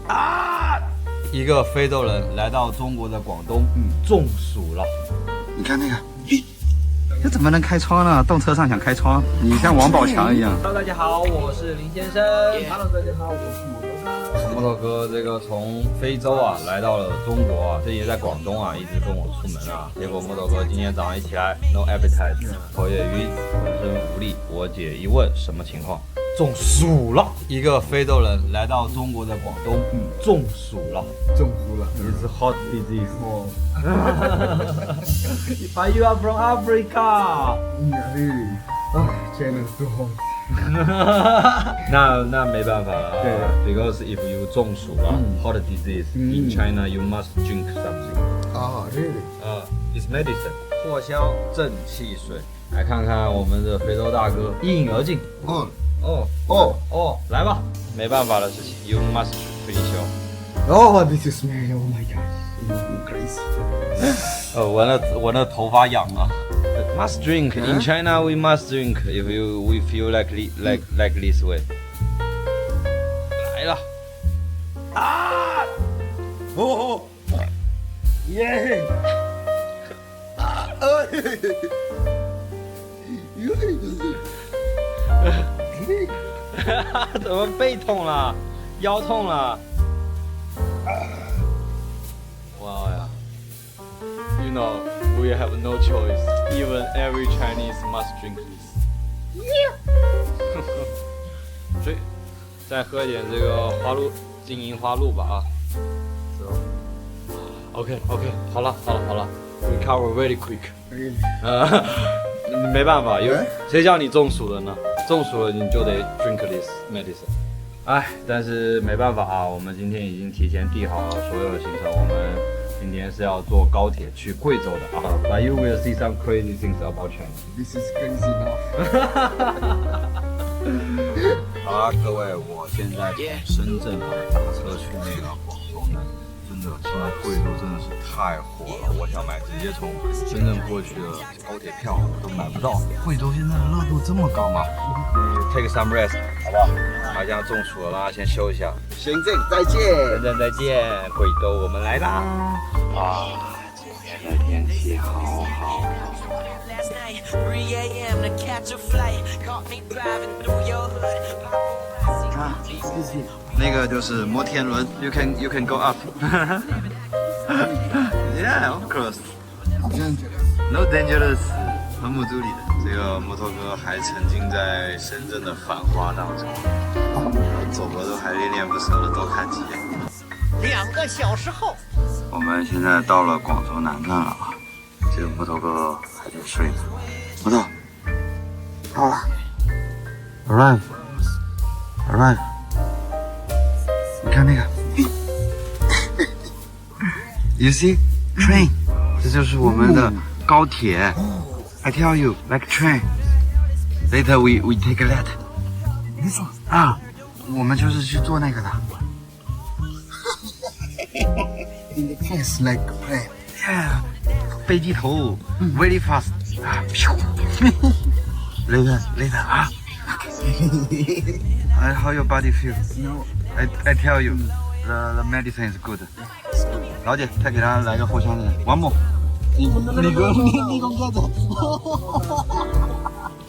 啊！一个非洲人来到中国的广东，中暑了。你看那个，这怎么能开窗呢？动车上想开窗，你像王宝强一样。Hello， 大家好，我是林先生。Hello， 大家好，我是摩托哥。摩托哥这个从非洲啊来到了中国啊，这也在广东啊，一直跟我出门啊。结果摩托哥今天早上一起来 ，no appetite， 头也晕，浑身无力。我姐一问什么情况？中暑了。一个非洲人来到中国的广东，中暑了。中暑了。It's hot disease. But you are from Africa. Yeah, really. China's too hot. 那没办法了啊。对 Because if you 中暑了，hot disease in China, you must drink something. Oh, really? It's medicine. 藿香正气水。来看看我们的非洲大哥一饮而尽。来吧，没办法的事情 ，you must 退休。Oh, this is me. Oh my gosh. I'm crazy. 闻了头发痒啊。Must drink in China. We must drink if we feel like this way. 来了。啊！哦，耶！怎么背痛了？腰痛了？哇呀 ！You know, we have no choice. Even every Chinese must drink this. 所以，再喝点这个花露金银花露吧啊。OK， 好了。Recover very quick. 没办法，谁叫你中暑了呢？中暑了你就得 drink this medicine。哎，但是没办法啊，我们今天已经提前定好了所有的行程，我们今天是要坐高铁去贵州的啊。But you will see some crazy things about China. This is crazy enough. 好啦，各位，我现在从深圳啊打车去那个广州呢。真的，现在贵州真的是太火了，我想买直接从深圳过去的高铁票我都买不到。贵州现在的热度这么高吗？Take some rest， 好不好？麻将中暑了啦，先休一下。深圳再见。深圳再见，贵州我们来啦！啊，今天的天气好好。啊，那个就是摩天轮 ，you can go up 。Yeah, of course. No dangerous， 很母猪里的。这个摩托哥还沉浸在深圳的繁华当中，走路都还恋恋不舍的多看几眼。2个小时后，我们现在到了广州南站了啊，这个摩托哥还在睡呢。摩托，到了 ，arrive。你看那个 ，You see train， 这就是我们的高铁。I tell you, like train. Later we take that. 没错啊，我们就是去坐那个的。In the case like a plane. Yeah， 飞机头 ，very fast。啊，later 啊。How your body feel? No. I tell you, the medicine is good. 老姐，再给他来个藿香的，one more。你公哥走。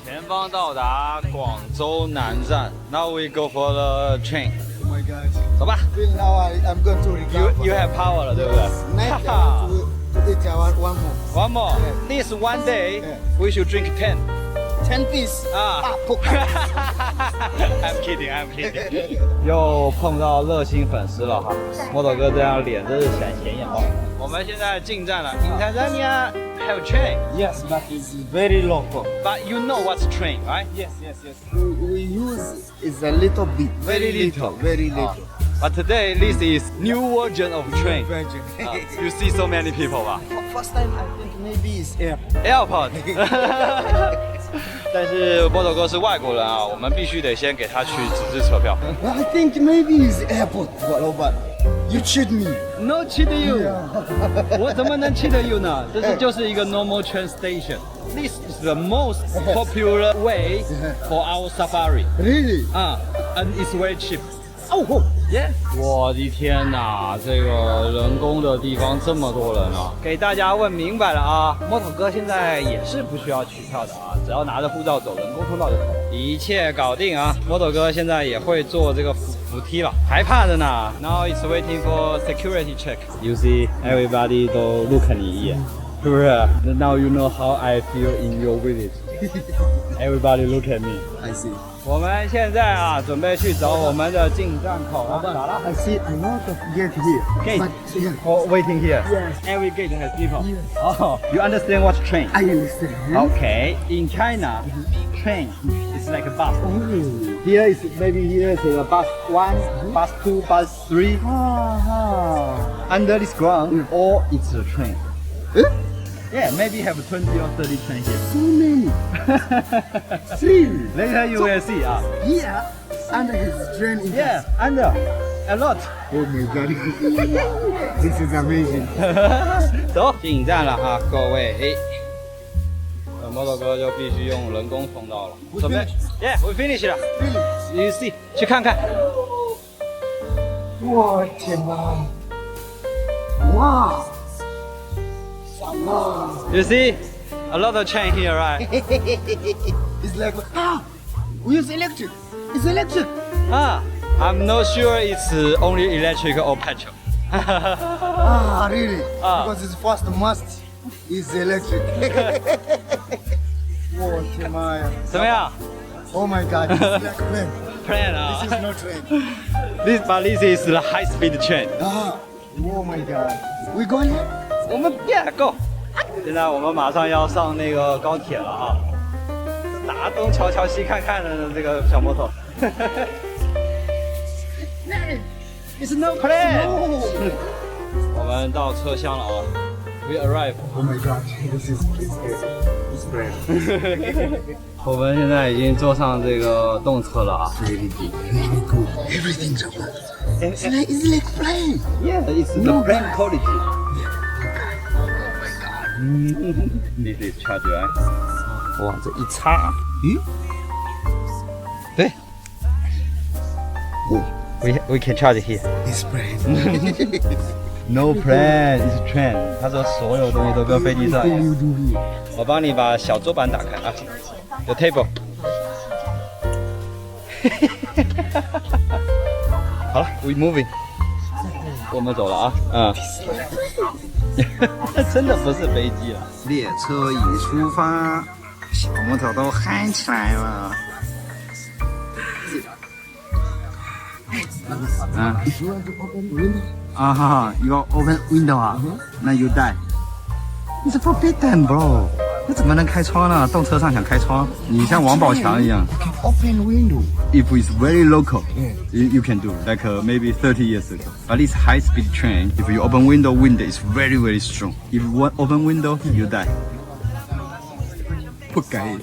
前方到达广州南站 ，Now we go for the train。 Oh my God. 走吧 Till now I'm going to recover. You have power 了，对不对？ Next 哈 to eat one more. One more. This one day we should drink 10. 10 piece. 啊不I'm kidding. 又碰到热心粉丝了哈，摩托哥这样脸真是闪显眼哦。我们现在进站了 ，In Tanzania have train, Yes, but it's very local. but you know what's train, right? Yes. We use is a little bit. Very little. But today this is new version of train. Virgin. You see so many people 吧 First time I think maybe is air.？Airport. 但是摩托哥是外国人啊，我们必须得先给他取纸质车票。I think maybe is airport. But you cheat me. No cheat you， 我怎么能 cheat you 呢？这是就是一个 normal train station。This is the most popular way for our safari. Really? And it's very cheap. Oh. 耶！我的天哪，这个人工的地方这么多人啊！给大家问明白了啊，摩托哥现在也是不需要取票的啊，只要拿着护照走人工通道就可以，一切搞定啊！摩托哥现在也会坐这个扶梯了，还怕着呢。Now it's waiting for security check. You see, everybody 都 look at 你一眼，是不是 ？Now you know how I feel in your village. Everybody look at me. I see. 我们现在啊，准备去走我们的进站口了。咋了 I see a lot of gate here. Gate. But yeah, Oh, waiting here. Yes. Every gate has people. Yes. Oh, you understand what's train? I understand. Okay. In China, train is like a bus. Oh. Here is maybe here is a bus 1, bus 2, bus 3. Under this ground, all it's a train. Eh? Yeah, maybe have 20 or 30 train here. So many. See. Later you will see. Here, under his train. Yeah, under a lot. Oh my god. This is amazing. 走，进站了啊，各位。摩托哥就必须用人工通道了。准备 ，Yeah, we finish 了。You see，去看看。我天哪！哇！ You see, a lot of train here, right? It's like we use electric. It's electric. I'm not sure it's only electric or petrol. Really? Because it's first must is electric. 我天妈呀！怎么样 Oh my god, it's like a plane. ？Plan 啊 This is no train. This is the high speed train. Oh my god. We going here? 我们 Yeah go. 现在我们马上要上那个高铁了啊！打东瞧瞧西看看的这个小摩托。It's no plan. 我们到车厢了啊 ！We arrive. Oh my god, this is great. 我们现在已经坐上这个动车了啊 Really good, really good. Everything's okay. It's like plane.！Yeah, it's the plane quality. This is charge right? 哇，这一插，对。We can charge here. It's plane. No plan, it's train. 他说所有东西都跟飞机上一 What 样。 you do here? 我帮你把小桌板打开啊，有 table。好了 ，we moving。我们走了啊，真的不是飞机了。列车已出发，小摩托都嗨起来了。If you want to open window, 啊哈哈 ，You open window 啊，那 you die。It's forbidden, bro。那怎么能开窗呢？动车上想开窗，你像王宝强一样。 you can open window. If it's very local, Yeah. you can do like maybe 30 years ago. But it's high-speed train. If you open window, wind is very very strong. If you open window, you die. 不改。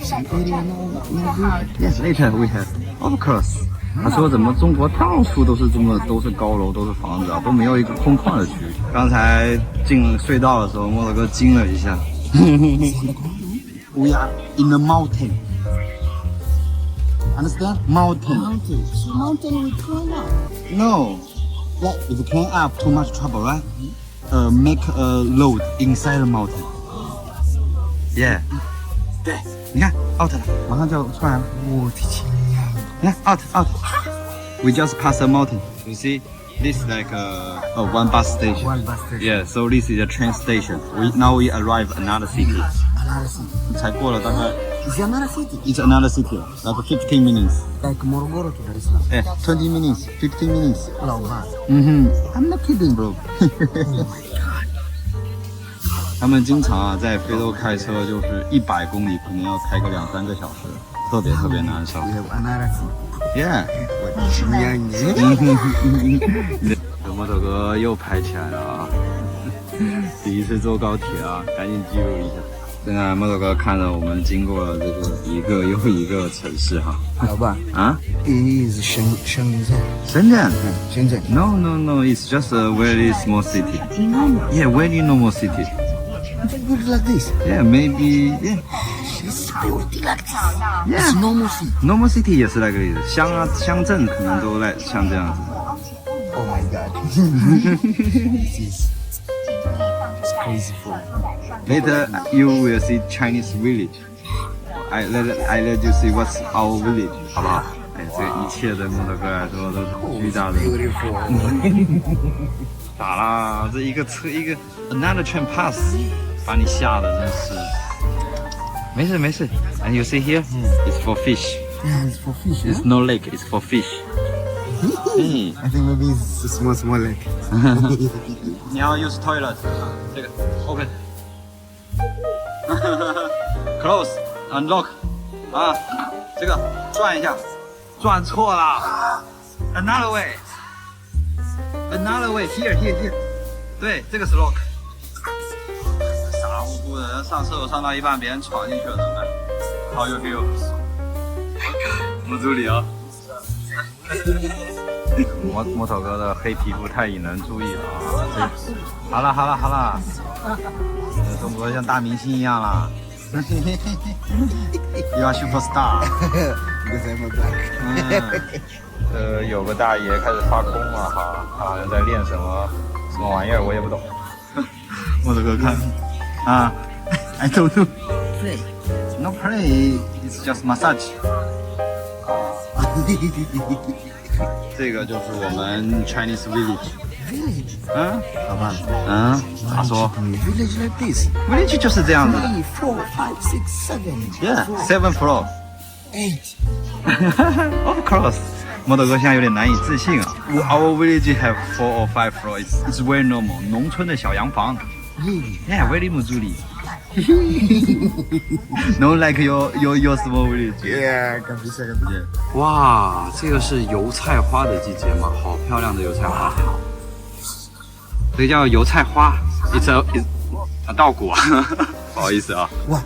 Some area now. Yes, later we have. Of course. 他说怎么中国到处都是都是高楼，都是房子啊，都没有一个空旷的区域。刚才进隧道的时候，摩托哥惊了一下。We are in a mountain. Understand? Mountain. So mountain we climb up. No. Like if you climb up, too much trouble, right? Make a load inside the mountain. Yeah. 对，你看 out 了，马上就出来了。我的天呀！你看 out. We just passed a mountain. You see, this is like a one bus station. One bus station. Yeah. So this is a train station. Now we arrive another city. Another city. 才过了大概 Is it another city? It's another city. Like 15 minutes. Like Morogoro to Dar es Salaam. Yeah, 20 minutes, 15 minutes. 老爸。I'm not kidding, bro. 他们经常啊在非洲开车，就是100公里，可能要开个2-3个小时，特别特别难受。 We have another city. Yeah. 我的天呀！这摩托哥又拍起来了啊！第一次坐高铁啊，赶紧记录一下。现在摩托哥看着我们经过了这个一个又一个城市哈。老爸啊 ，is 深圳。深圳深圳。 ？No, it's just a very small city. Yeah, very normal city. It looks like this. Yeah, maybe. Yeah. It's It's normal city. Normal city 也是那个意思，乡镇可能都来像这样子。 Oh my god. This is crazy for me. Later you will see Chinese village. I let you see what's our village， 好不好？哎，这一切对摩托哥来说都是巨大的。咋啦？这一个车一个 another train pass， 把你吓得真是。没事没事。And you see here, it's for fish. Yeah, it's for fish. It's no lake, it's for fish. I think maybe it's a small lake. 你要 use toilet， 这个 open。Close, unlock。啊，这个转一下，转错了。Another way. Another way. Here. 对，这个是 lock。傻乎乎的人上厕所上到一半，别人闯进去了怎么办 ？How you feel？ 我助理啊。摩托哥的黑皮肤太引人注意了啊！好了，中国像大明星一样啦。You are superstar。 Because I'm a black. 有个大爷开始发功了哈，好像在练什么玩意儿，我也不懂。摩托哥看啊 ，I don't know。Play. No play. It's just massage. 这个就是我们 Chinese village。嗯，老板，他说 village like this. village 就是这样子的。 3, 4, 5, 6, 7. Yeah, 7 floor. 8. Of course. 摩托哥现在有点难以置信啊。Our village have 4 or 5 floors. It's very normal. 农村的小洋房。Yeah, very mutually. No, like your small village. Yeah, can be second. 哇，这个是油菜花的季节嘛，好漂亮的油菜花。这个叫油菜花 ，it's a 稻谷啊，不好意思啊。What?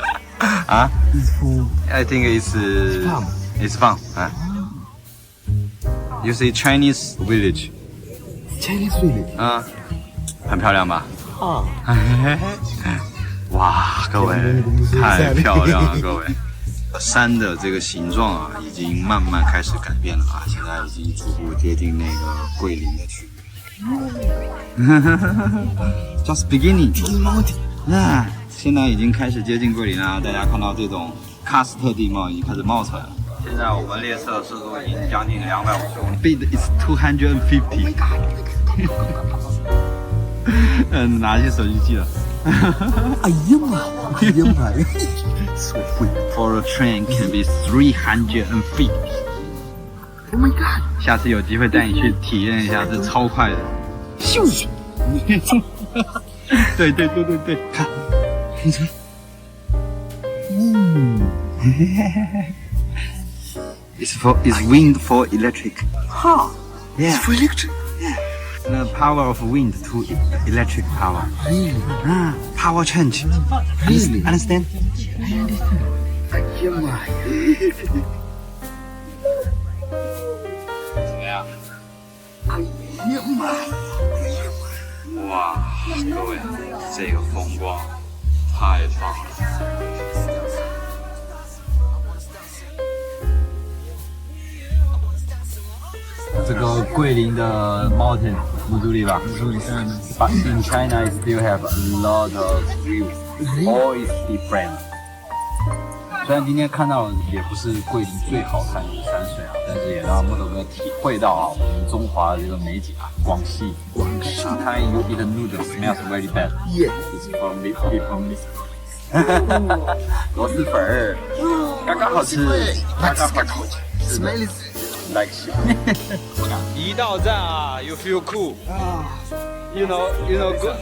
啊 It's for ？I think it's fun. 啊。You see Chinese village. Chinese village. 啊，很漂亮吧？啊。哇，各位，太漂亮了，各位。山的这个形状啊，已经慢慢开始改变了啊，现在已经逐步接近那个桂林的区域。Just beginning。那现在已经开始接近桂林了，大家看到这种喀斯特地貌已经开始冒出来了。现在我们列车的速度已经将近250公里。Speed is 250。拿起手机记了。哎呀妈！So quick. For a train can be 350. Oh my god. 下次有机会带你去体验一下这超快的。咻！对，看。It's wind for electric. Ha! Yeah. For electric? The power of wind to electric power. Really? Power change. Really? Understand? 哎呀妈呀！怎么样？哎呀妈呀！哇，各位，这个风光太棒了。这个桂林的 mountain 木竹里吧，But in China it still have a lot of views. All is different. 虽然今天看到的也不是桂林最好看的山水啊，但是也让摩托哥体会到啊，我们中华的这个美景啊，广西。Sometimes you eat noodles smells very bad. Yeah. It's from me. 螺蛳粉儿，刚刚好吃，刚刚好吃。 Smell it. Like 一到站啊 ，you feel cool. You know,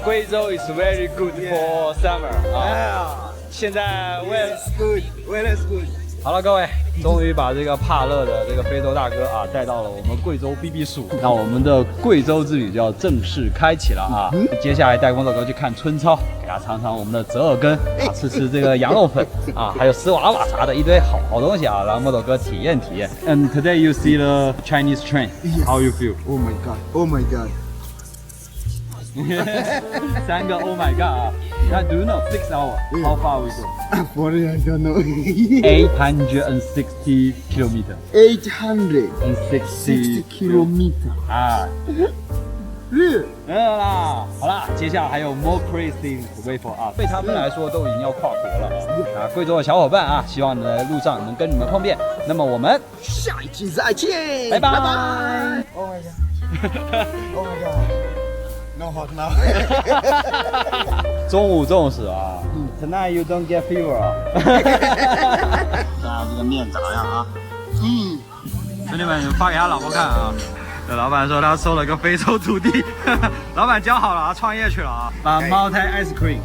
贵州 is very good for summer. 啊，现在weather is good. 好了，各位，终于把这个帕乐的这个非洲大哥啊带到了我们贵州 BB 树，那我们的贵州之旅就要正式开启了啊！接下来带光头哥去看春操，给他尝尝我们的折耳根，啊，吃这个羊肉粉啊，还有丝娃娃啥的一堆好东西啊，让摩托哥体验体验。And today you see the Chinese train, how you feel? Oh my god. Oh my god. 3个 Oh my god 啊！ Now, do you know 6 hours? How far we go? For I don't know. 860 kilometers. 860 kilometers. 啊， Really? 没有啦，好啦，接下来还有 more crazy things to wait for us。对他们来说都已经要跨国了啊！贵州的小伙伴啊，希望在路上能跟你们碰面。那么我们下一期再见，拜拜。 Oh my god. Oh my god. No hot now. 中午重视啊！Tonight you don't get fever 啊！大家这个面咋样啊？兄弟们，发给他老婆看啊！这老板说他收了个非洲土地，老板教好了啊，创业去了啊！把茅台 ice cream